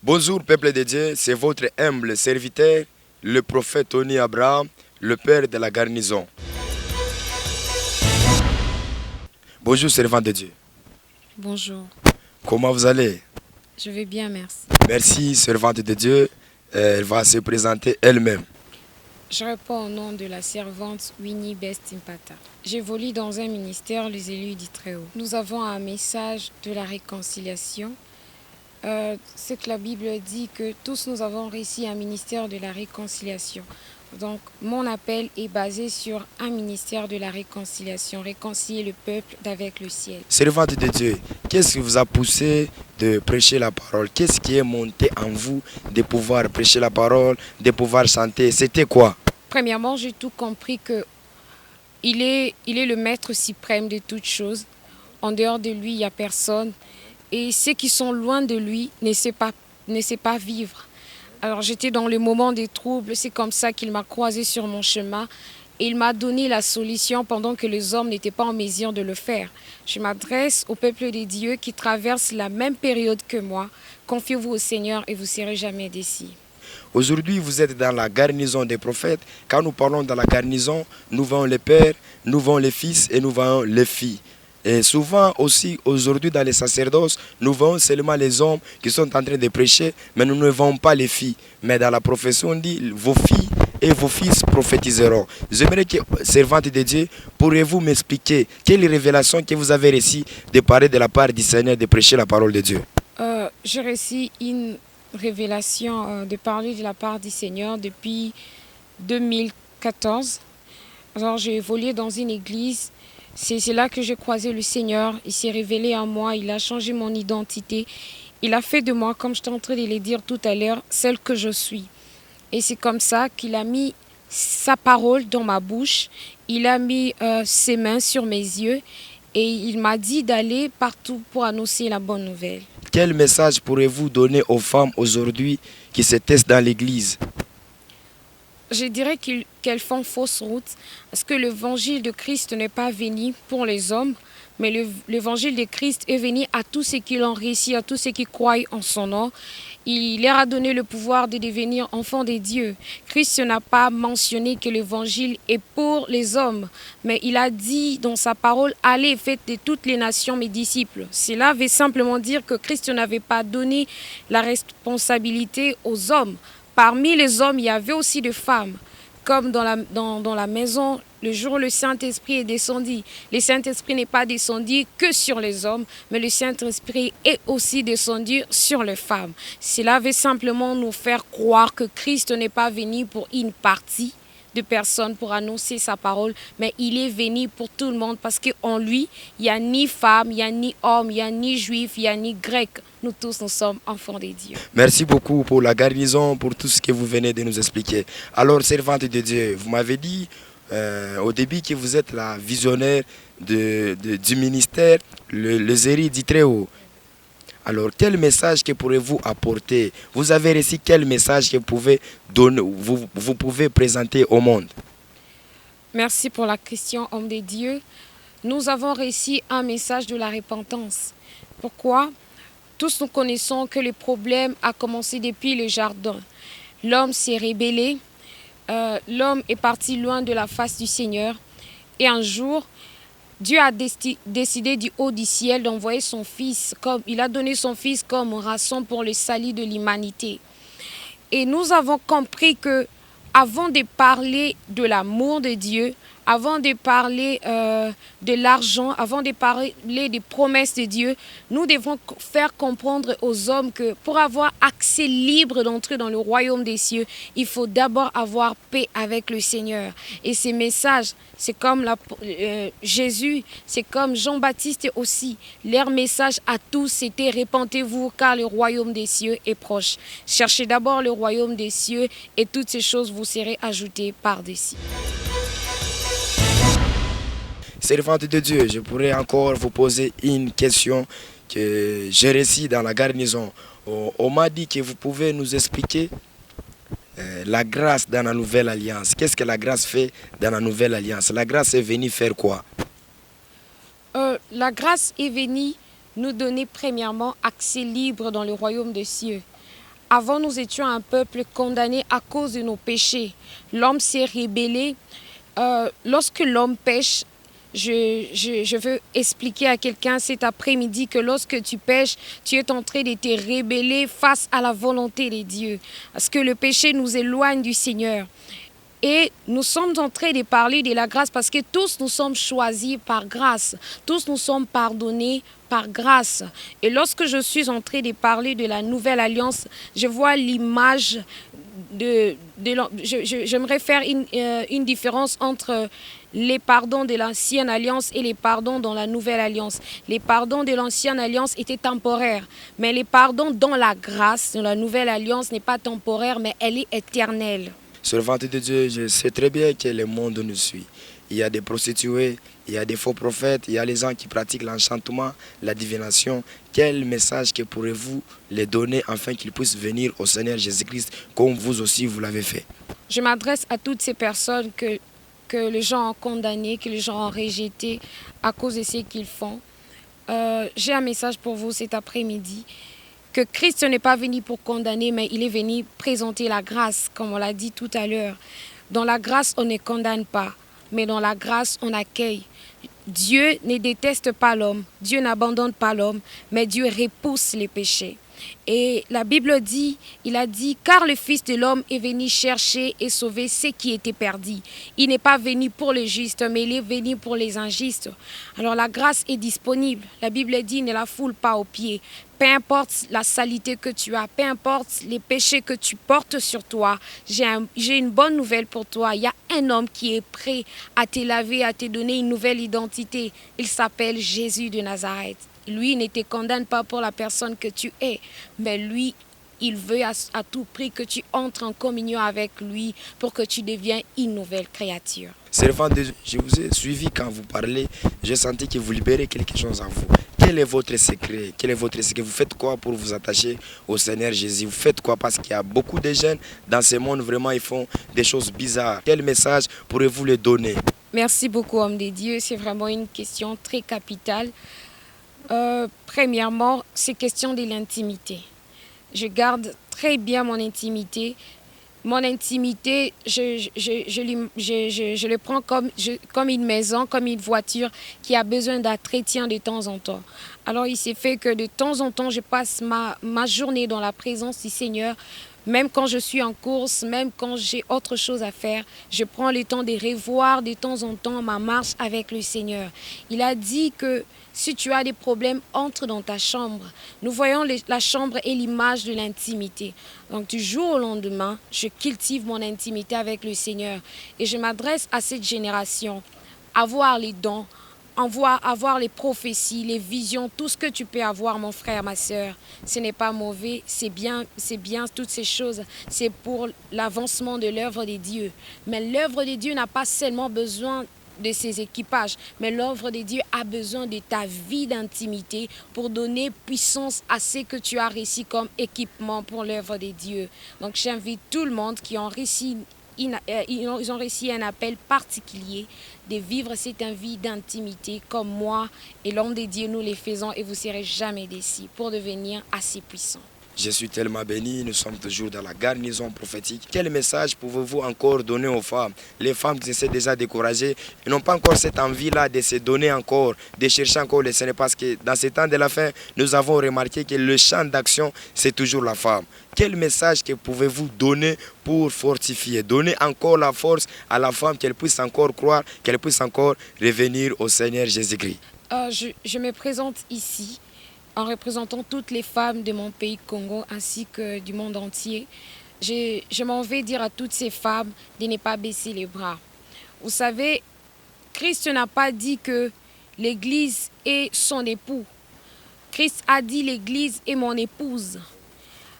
Bonjour peuple de Dieu, c'est votre humble serviteur, le prophète Tony Abraham, le père de la garnison. Bonjour servant de Dieu. Bonjour, Comment vous allez? je vais bien, merci. Merci servante de Dieu, elle va se présenter elle-même. Je réponds au nom de la servante Winnie Bestimpata. J'évolue dans un ministère, les élus du Très-Haut. Nous avons un message de la réconciliation. C'est que la Bible dit que tous nous avons réussi un ministère de la réconciliation. Donc mon appel est basé sur un ministère de la réconciliation, réconcilier le peuple avec le ciel. Servante de Dieu, qu'est-ce qui vous a poussé de prêcher la parole? Qu'est-ce qui est monté en vous de pouvoir prêcher la parole, de pouvoir chanter? C'était quoi? Premièrement, j'ai tout compris que il est le maître suprême de toutes choses. En dehors de lui, il n'y a personne. Et ceux qui sont loin de lui ne savent pas vivre. Alors j'étais dans le moment des troubles, c'est comme ça qu'il m'a croisé sur mon chemin. Et il m'a donné la solution pendant que les hommes n'étaient pas en mesure de le faire. Je m'adresse au peuple de Dieu qui traverse la même période que moi. Confiez-vous au Seigneur et vous ne serez jamais déçus. Aujourd'hui, vous êtes dans la garnison des prophètes. Quand nous parlons dans la garnison, nous voyons les pères, nous voyons les fils et nous voyons les filles. Et souvent aussi, aujourd'hui, dans les sacerdoces, nous voyons seulement les hommes qui sont en train de prêcher, mais nous ne voyons pas les filles. Mais dans la prophétie, on dit, vos filles et vos fils prophétiseront. J'aimerais que, servante de Dieu, pourriez-vous m'expliquer quelle révélation que vous avez reçue de parler de la part du Seigneur, de prêcher la parole de Dieu? J'ai reçu une révélation de parler de la part du Seigneur depuis 2014. Alors j'ai évolué dans une église. C'est là que j'ai croisé le Seigneur. Il s'est révélé à moi. Il a changé mon identité. Il a fait de moi, comme je suis en train de le dire tout à l'heure, celle que je suis. Et c'est comme ça qu'il a mis sa parole dans ma bouche. Il a mis ses mains sur mes yeux. Et il m'a dit d'aller partout pour annoncer la bonne nouvelle. Quel message pourrez-vous donner aux femmes aujourd'hui qui se testent dans l'église? Je dirais qu'elles font fausse route parce que l'évangile de Christ n'est pas venu pour les hommes, mais l'évangile de Christ est venu à tous ceux qui l'ont réussi, à tous ceux qui croient en son nom. Il leur a donné le pouvoir de devenir enfants de Dieu. Christ n'a pas mentionné que l'évangile est pour les hommes, mais il a dit dans sa parole, allez et faites de toutes les nations mes disciples. Cela veut simplement dire que Christ n'avait pas donné la responsabilité aux hommes. Parmi les hommes, il y avait aussi des femmes, comme dans la maison, le jour où le Saint-Esprit est descendu. Le Saint-Esprit n'est pas descendu que sur les hommes, mais le Saint-Esprit est aussi descendu sur les femmes. Cela veut simplement nous faire croire que Christ n'est pas venu pour une partie de personnes pour annoncer sa parole, mais il est venu pour tout le monde parce qu'en lui, il n'y a ni femme, il n'y a ni homme, il n'y a ni juif, il n'y a ni grec. Nous tous, nous sommes enfants de Dieu. Merci beaucoup pour la garnison, pour tout ce que vous venez de nous expliquer. Alors, servante de Dieu, vous m'avez dit au début que vous êtes la visionnaire du ministère, les hérits du Très-Haut. Alors, quel message que pourrez-vous apporter? Vous avez reçu quel message que vous pouvez donner, vous pouvez présenter au monde? Merci pour la question, homme de Dieu. Nous avons reçu un message de la repentance. Pourquoi? Tous nous connaissons que le problème a commencé depuis le jardin. L'homme s'est rébellé, l'homme est parti loin de la face du Seigneur. Et un jour, Dieu a décidé du haut du ciel d'envoyer son Fils. Il a donné son Fils comme rançon pour le salut de l'humanité. Et nous avons compris que avant de parler de l'amour de Dieu, avant de parler de l'argent, avant de parler des promesses de Dieu, nous devons faire comprendre aux hommes que pour avoir accès libre d'entrer dans le royaume des cieux, il faut d'abord avoir paix avec le Seigneur. Et ces messages, c'est comme Jésus, c'est comme Jean-Baptiste aussi. Leur message à tous, c'était « Répentez-vous car le royaume des cieux est proche ». Cherchez d'abord le royaume des cieux et toutes ces choses vous seront ajoutées par-dessus. Servante de Dieu, je pourrais encore vous poser une question que j'ai reçue dans la garnison. On m'a dit que vous pouvez nous expliquer la grâce dans la nouvelle alliance. Qu'est-ce que la grâce fait dans la nouvelle alliance? La grâce est venue faire quoi? La grâce est venue nous donner premièrement accès libre dans le royaume des cieux. Avant, nous étions un peuple condamné à cause de nos péchés. L'homme s'est rébellé. Lorsque l'homme pêche, je veux expliquer à quelqu'un cet après-midi que lorsque tu pêches, tu es en train de te rébeller face à la volonté de Dieu. Parce que le péché nous éloigne du Seigneur. Et nous sommes en train de parler de la grâce parce que tous nous sommes choisis par grâce. Tous nous sommes pardonnés par grâce. Et lorsque je suis en train de parler de la nouvelle alliance, je vois l'image j'aimerais faire une différence entre les pardons de l'ancienne alliance et les pardons dans la nouvelle alliance. Les pardons de l'ancienne alliance étaient temporaires, mais les pardons dans la grâce, dans la nouvelle alliance, n'est pas temporaire, mais elle est éternelle. Servante de Dieu, je sais très bien que le monde nous suit. Il y a des prostituées, il y a des faux prophètes, il y a les gens qui pratiquent l'enchantement, la divination. Quel message que pourrez-vous les donner afin qu'ils puissent venir au Seigneur Jésus-Christ comme vous aussi vous l'avez fait? Je m'adresse à toutes ces personnes que les gens ont condamnées, que les gens ont rejetées à cause de ce qu'ils font. J'ai un message pour vous cet après-midi. Que Christ n'est pas venu pour condamner, mais il est venu présenter la grâce, comme on l'a dit tout à l'heure. Dans la grâce, on ne condamne pas, mais dans la grâce, on accueille. Dieu ne déteste pas l'homme, Dieu n'abandonne pas l'homme, mais Dieu repousse les péchés. Et la Bible dit, il a dit, car le Fils de l'homme est venu chercher et sauver ceux qui étaient perdus. Il n'est pas venu pour les justes, mais il est venu pour les injustes. Alors la grâce est disponible. La Bible dit, ne la foule pas aux pieds. Peu importe la saleté que tu as, peu importe les péchés que tu portes sur toi, j'ai une bonne nouvelle pour toi. Il y a un homme qui est prêt à te laver, à te donner une nouvelle identité. Il s'appelle Jésus de Nazareth. Lui ne te condamne pas pour la personne que tu es, mais lui, il veut à tout prix que tu entres en communion avec lui pour que tu deviennes une nouvelle créature. Servant de Dieu, je vous ai suivi quand vous parlez, j'ai senti que vous libérez quelque chose en vous. Quel est votre secret? Quel est votre secret? Vous faites quoi pour vous attacher au Seigneur Jésus? Vous faites quoi? Parce qu'il y a beaucoup de jeunes dans ce monde, vraiment, ils font des choses bizarres. Quel message pourrez-vous les donner? Merci beaucoup, homme de Dieu. C'est vraiment une question très capitale. Premièrement, c'est question de l'intimité. Je garde très bien mon intimité. Mon intimité, je le prends comme une maison, comme une voiture qui a besoin d'entretien de temps en temps. Alors il s'est fait que de temps en temps, je passe ma journée dans la présence du Seigneur. Même quand je suis en course, même quand j'ai autre chose à faire, je prends le temps de revoir de temps en temps ma marche avec le Seigneur. Il a dit que si tu as des problèmes, entre dans ta chambre. Nous voyons la chambre est l'image de l'intimité. Donc du jour au lendemain, je cultive mon intimité avec le Seigneur. Et je m'adresse à cette génération. Avoir les dons, avoir les prophéties, les visions, tout ce que tu peux avoir, mon frère, ma soeur, ce n'est pas mauvais, c'est bien, toutes ces choses, c'est pour l'avancement de l'œuvre de Dieu. Mais l'œuvre de Dieu n'a pas seulement besoin de ses équipages, mais l'œuvre de Dieu a besoin de ta vie d'intimité pour donner puissance à ce que tu as reçu comme équipement pour l'œuvre de Dieu. Donc j'invite tout le monde qui ont reçu ils ont reçu un appel particulier de vivre cette vie d'intimité comme moi et l'homme de Dieu, nous les faisons et vous ne serez jamais déçus pour devenir assez puissants. Je suis tellement béni, nous sommes toujours dans la garnison prophétique. Quel message pouvez-vous encore donner aux femmes? Les femmes qui essaient déjà découragées, ils n'ont pas encore cette envie-là de se donner encore, de chercher encore le Seigneur. Parce que dans ces temps de la fin, nous avons remarqué que le champ d'action, c'est toujours la femme. Quel message que pouvez-vous donner pour fortifier, donner encore la force à la femme, qu'elle puisse encore croire, qu'elle puisse encore revenir au Seigneur Jésus-Christ? Je me présente ici en représentant toutes les femmes de mon pays Congo ainsi que du monde entier. Je m'en vais dire à toutes ces femmes de ne pas baisser les bras. Vous savez, Christ n'a pas dit que l'Église est son époux. Christ a dit l'Église est mon épouse.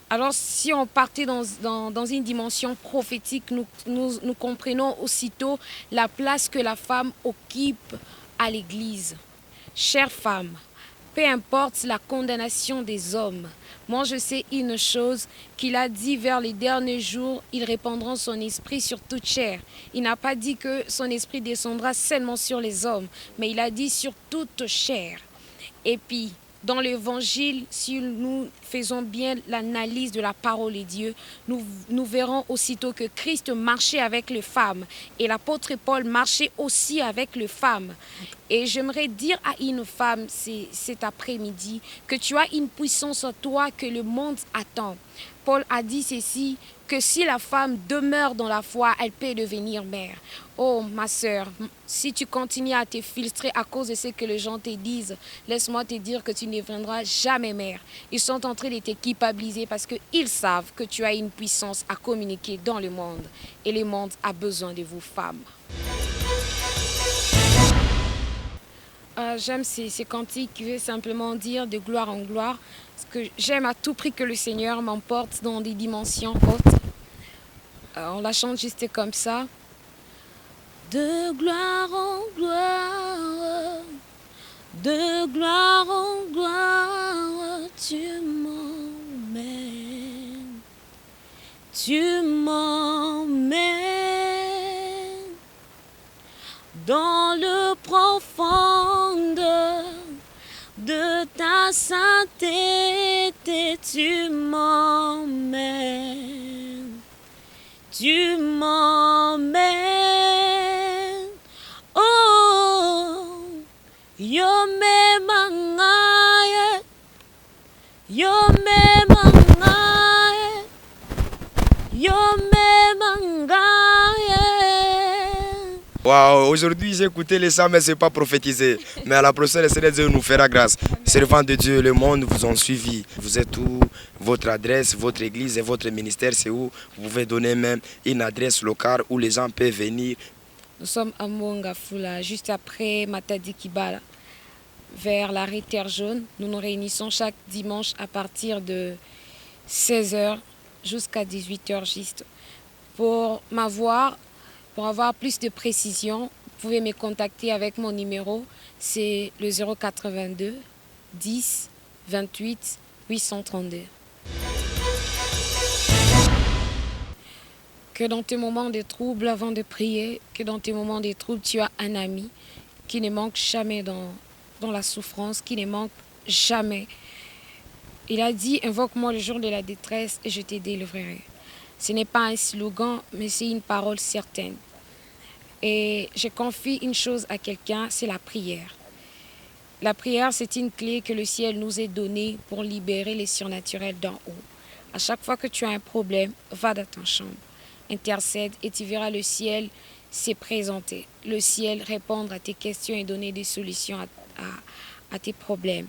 Alors si on partait dans une dimension prophétique, nous comprenons aussitôt la place que la femme occupe à l'Église. Chère femme, peu importe la condamnation des hommes, moi je sais une chose, qu'il a dit vers les derniers jours, ils répandront son esprit sur toute chair. Il n'a pas dit que son esprit descendra seulement sur les hommes, mais il a dit sur toute chair. Et puis, Dans l'évangile, si nous faisons bien l'analyse de la parole de Dieu, nous verrons aussitôt que Christ marchait avec les femmes et l'apôtre Paul marchait aussi avec les femmes. Et j'aimerais dire à une femme cet après-midi que tu as une puissance en toi que le monde attend. Paul a dit ceci, que si la femme demeure dans la foi, elle peut devenir mère. Oh ma sœur, si tu continues à te filtrer à cause de ce que les gens te disent, laisse-moi te dire que tu ne deviendras jamais mère. Ils sont en train de te culpabiliser parce qu'ils savent que tu as une puissance à communiquer dans le monde. Et le monde a besoin de vous, femmes. J'aime ces cantiques qui veulent simplement dire de gloire en gloire. Parce que j'aime à tout prix que le Seigneur m'emporte dans des dimensions hautes. On la chante juste comme ça. De gloire en gloire, de gloire en gloire, tu m'emmènes, tu m'emmènes dans le profondeur de ta sainteté, tu m'emmènes, tu m'emmènes. Oh, yo me mangaye, yo me mangaye, yo me mangaye. Waouh, aujourd'hui j'ai écouté les chants, mais ce n'est pas prophétisé. Mais à la prochaine, le Seigneur Dieu nous fera grâce. Servants de Dieu, le monde vous ont suivi. Vous êtes où? Votre adresse, votre église et votre ministère, c'est où? Vous pouvez donner même une adresse locale où les gens peuvent venir. Nous sommes à Mongafula, juste après Matadi Kibala, vers l'arrêt Terre Jaune. Nous nous réunissons chaque dimanche à partir de 16h jusqu'à 18h juste. Pour m'avoir, pour avoir plus de précision, vous pouvez me contacter avec mon numéro, c'est le 082 10 28 832. Que dans tes moments de trouble, avant de prier, que dans tes moments de trouble, tu as un ami qui ne manque jamais dans la souffrance, qui ne manque jamais. Il a dit, invoque-moi le jour de la détresse et je te délivrerai. Ce n'est pas un slogan, mais c'est une parole certaine. Et je confie une chose à quelqu'un, c'est la prière. La prière, c'est une clé que le ciel nous a donnée pour libérer les surnaturels d'en haut. À chaque fois que tu as un problème, va dans ta chambre, intercède et tu verras le ciel se présenter. Le ciel répondre à tes questions et donner des solutions à tes problèmes.